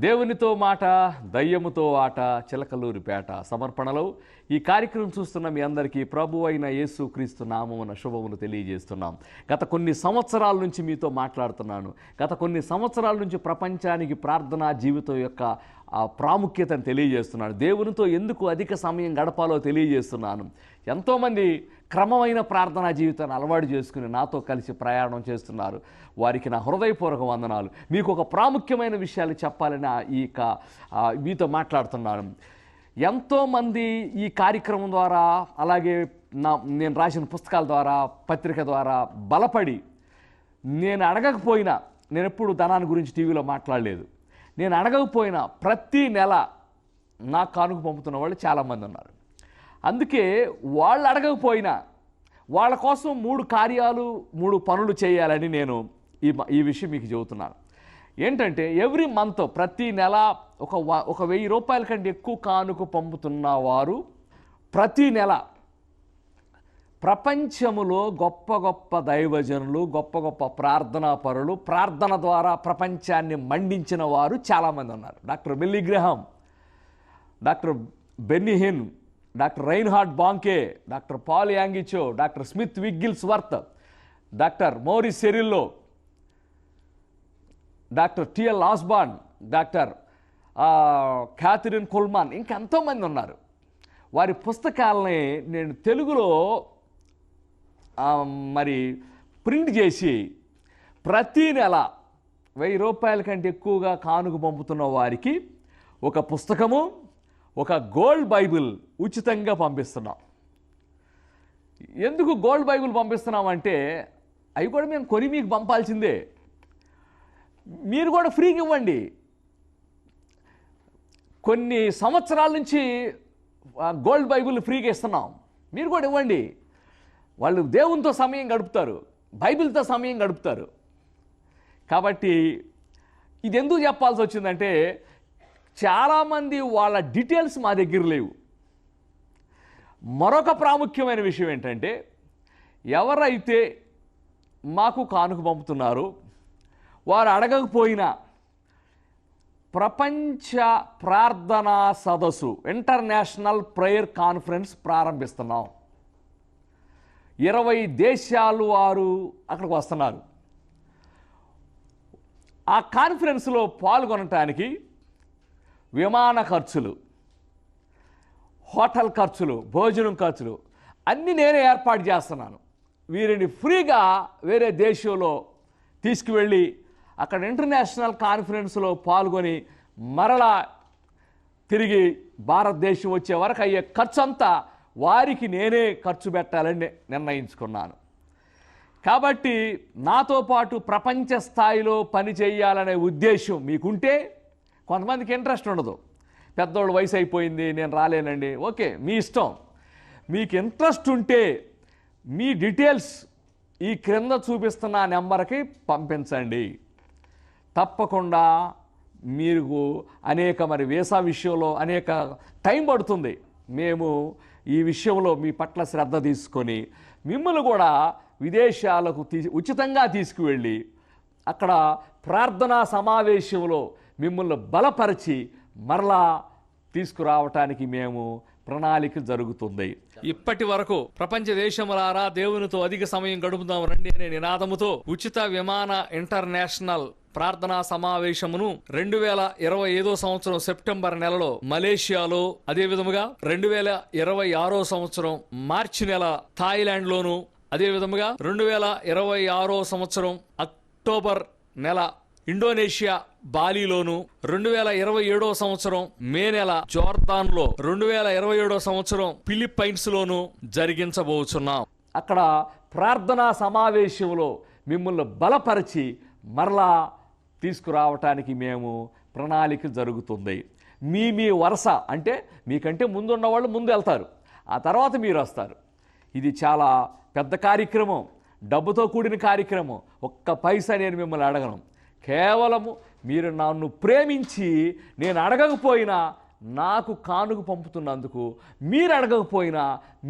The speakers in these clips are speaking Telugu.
దేవునితో మాట దయ్యముతో ఆట చిలకలూరిపేట సమర్పణలో ఈ కార్యక్రమం చూస్తున్న మీ అందరికీ ప్రభు అయిన యేసుక్రీస్తు నామమున శుభములు తెలియజేస్తున్నాం. గత కొన్ని సంవత్సరాల నుంచి మీతో మాట్లాడుతున్నాను. గత కొన్ని సంవత్సరాల నుంచి ప్రపంచానికి ప్రార్థనా జీవితం యొక్క ప్రాముఖ్యతను తెలియజేస్తున్నాను. దేవునితో ఎందుకు అధిక సమయం గడపాలో తెలియజేస్తున్నాను. ఎంతోమంది క్రమమైన ప్రార్థనా జీవితాన్ని అలవాటు చేసుకుని నాతో కలిసి ప్రయాణం చేస్తున్నారు. వారికి నా హృదయపూర్వక వందనాలు. మీకు ఒక ప్రాముఖ్యమైన విషయాలు చెప్పాలని మీతో మాట్లాడుతున్నాను. ఎంతోమంది ఈ కార్యక్రమం ద్వారా, అలాగే నేను రాసిన పుస్తకాల ద్వారా, పత్రిక ద్వారా బలపడి, నేను అడగకపోయినా, నేను ఎప్పుడు ధనాన్ని గురించి టీవీలో మాట్లాడలేదు, నేను అడగకపోయినా ప్రతి నెల నాకు కానుక పంపుతున్న వాళ్ళు చాలామంది ఉన్నారు. అందుకే వాళ్ళు అడగకపోయినా వాళ్ళ కోసం 3 పనులు చేయాలని నేను ఈ విషయం మీకు చెబుతున్నాను. ఏంటంటే ఎవ్రీ మంత్, ప్రతి నెల ఒక 1000 రూపాయల కంటే ఎక్కువ కానుక పంపుతున్న వారు ప్రతి నెల ప్రపంచములో గొప్ప గొప్ప దైవజనులు, గొప్ప గొప్ప ప్రార్థనా పరులు, ప్రార్థన ద్వారా ప్రపంచాన్ని మండించిన వారు చాలామంది ఉన్నారు. Doctor Billy Graham, doctor Benny Hinn, doctor Reinhard Bonnke, doctor Paul Yonggi Cho, doctor Smith Wigglesworth, doctor Morris Cerullo, doctor TL Osborn, doctor Kathryn Kuhlman, ఇంకా ఎంతోమంది ఉన్నారు. వారి పుస్తకాలని నేను తెలుగులో ప్రింట్ చేసి ప్రతీ నెల 1000 రూపాయల కంటే ఎక్కువగా కానుక పంపుతున్న వారికి ఒక పుస్తకము, ఒక గోల్డ్ బైబిల్ ఉచితంగా పంపిస్తున్నాం. ఎందుకు గోల్డ్ బైబిల్ పంపిస్తున్నామంటే అవి కూడా మేము కొని మీకు పంపాల్సిందే. మీరు కూడా ఫ్రీగా ఇవ్వండి. కొన్ని సంవత్సరాల నుంచి గోల్డ్ బైబిల్ ఫ్రీగా ఇస్తున్నాం. మీరు కూడా ఇవ్వండి. వాళ్ళు దేవునితో సమయం గడుపుతారు, బైబిల్తో సమయం గడుపుతారు. కాబట్టి ఇది ఎందుకు చెప్పాల్సి వచ్చిందంటే చాలామంది వాళ్ళ డీటెయిల్స్ మా దగ్గర లేవు. మరొక ప్రాముఖ్యమైన విషయం ఏంటంటే ఎవరైతే మాకు కానుక పంపుతున్నారో వారు అడగకపోయినా ప్రపంచ ప్రార్థనా సదస్సు, ఇంటర్నేషనల్ ప్రేయర్ కాన్ఫరెన్స్ ప్రారంభిస్తున్నాం. 20 దేశాలు వారు అక్కడికి వస్తున్నారు. ఆ కాన్ఫరెన్స్లో పాల్గొనటానికి విమాన ఖర్చులు, హోటల్ ఖర్చులు, భోజనం ఖర్చులు అన్నీ నేనే ఏర్పాటు చేస్తున్నాను. వీరిని ఫ్రీగా వేరే దేశంలో తీసుకువెళ్ళి అక్కడ ఇంటర్నేషనల్ కాన్ఫరెన్స్లో పాల్గొని మరలా తిరిగి భారతదేశం వచ్చే వరకు అయ్యే ఖర్చు అంతా వారికి నేనే ఖర్చు పెట్టాలని నిర్ణయించుకున్నాను. కాబట్టి నాతో పాటు ప్రపంచ స్థాయిలో పని చేయాలనే ఉద్దేశం మీకుంటే, కొంతమందికి ఇంట్రెస్ట్ ఉండదు, పెద్దోళ్ళు వయసు అయిపోయింది నేను రాలేనండి, ఓకే మీ ఇష్టం. మీకు ఇంట్రెస్ట్ ఉంటే మీ డీటెయిల్స్ ఈ క్రింద చూపిస్తున్న నెంబర్కి పంపించండి. తప్పకుండా మీరు అనేక వీసా విషయంలో అనేక టైం పడుతుంది. మేము ఈ విషయంలో మీ పట్ల శ్రద్ధ తీసుకొని మిమ్మల్ని కూడా విదేశాలకు ఉచితంగా తీసుకువెళ్ళి అక్కడ ప్రార్థనా సమావేశంలో మిమ్మల్ని బలపరిచి మరలా తీసుకురావటానికి మేము ప్రణాళిక జరుగుతుంది. ఇప్పటి వరకు ప్రపంచ దేశములారా దేవునితో అధిక సమయం గడుపుదాం రండి అనే నినాదముతో ఉచిత విమాన ఇంటర్నేషనల్ ప్రార్థనా సమావేశమును 2025 సంవత్సరం సెప్టెంబర్ నెలలో మలేషియాలో, అదే విధముగా 2026 సంవత్సరం మార్చి నెల థాయిలాండ్ లోను, అదే విధముగా 2026 సంవత్సరం అక్టోబర్ నెల ఇండోనేషియా బాలీలోను, 2027 సంవత్సరం మే నెల జోర్దాన్ లో, 2027 సంవత్సరం ఫిలిప్పైన్స్ లోను జరిగించబోతున్నాం. అక్కడ ప్రార్థనా సమావేశంలో మిమ్మల్ని బలపరిచి మరలా తీసుకురావటానికి మేము ప్రణాళిక జరుగుతుంది. మీ వరుస అంటే మీకంటే ముందున్న వాళ్ళు ముందు వెళ్తారు, ఆ తర్వాత మీరు వస్తారు. ఇది చాలా పెద్ద కార్యక్రమం, డబ్బుతో కూడిన కార్యక్రమం. ఒక్క పైసా నేను మిమ్మల్ని అడగను. కేవలము మీరు నన్ను ప్రేమించి నేను అడగకపోయినా నాకు కానుక పంపుతున్నందుకు, మీరు అడగకపోయినా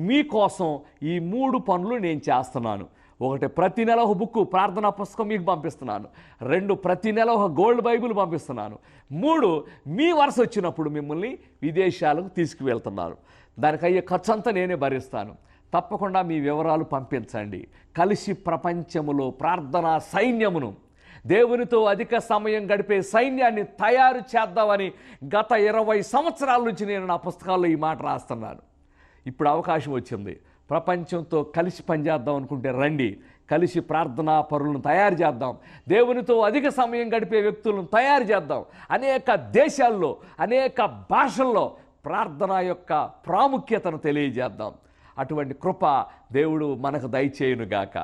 మీకోసం ఈ 3 పనులు నేను చేస్తున్నాను. ఒకటి, ప్రతి నెల ఒక బుక్ ప్రార్థనా పుస్తకం మీకు పంపిస్తున్నాను. 2, ప్రతి నెల ఒక గోల్డ్ బైబిల్ పంపిస్తున్నాను. 3, మీ వరుస వచ్చినప్పుడు మిమ్మల్ని విదేశాలకు తీసుకువెళ్తున్నాను. దానికి అయ్యే ఖర్చు అంతా నేనే భరిస్తాను. తప్పకుండా మీ వివరాలు పంపించండి. కలిసి ప్రపంచములో ప్రార్థనా సైన్యమును, దేవునితో అధిక సమయం గడిపే సైన్యాన్ని తయారు చేద్దామని గత 20 సంవత్సరాల నుంచి నేను నా పుస్తకాల్లో ఈ మాట రాస్తున్నాను. ఇప్పుడు అవకాశం వచ్చింది. ప్రపంచంతో కలిసి పనిచేద్దాం అనుకుంటే రండి. కలిసి ప్రార్థనా పరులను తయారు చేద్దాం. దేవునితో అధిక సమయం గడిపే వ్యక్తులను తయారు చేద్దాం. అనేక దేశాల్లో, అనేక భాషల్లో ప్రార్థన యొక్క ప్రాముఖ్యతను తెలియజేద్దాం. అటువంటి కృప దేవుడు మనకు దయచేయునుగాక.